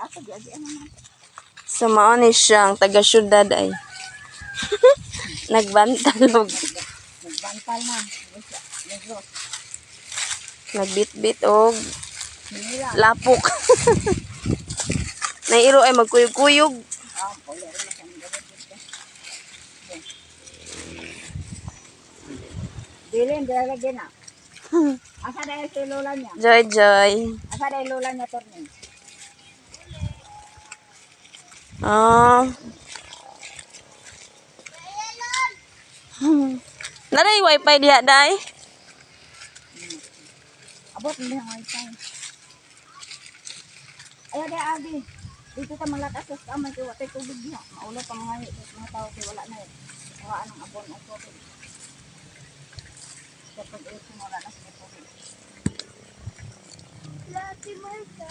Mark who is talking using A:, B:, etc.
A: Ako di ano.
B: So mao ni siyang taga syudad ay. Nagbantalog.
A: Nagbantal na.
B: Nagbitbit og lapok. Nairo ay magkuyog-kuyog.
A: Bilin, lagyan na. Asa dahil si lola niya?
B: Joy, joy.
A: Asa dahil lola niya, Tornin?
B: Ah. Naray wifi diha day?
A: Abot hindi ang wifi. Ayaw dahil, Abi. Dito ka malakas sa kamay kaya watay tubig niya. Maulo pa mga tao kaya wala na eh. Kawaan ang abon ang tubig. Kapag ito wala na sa tubig. Lati mo ito?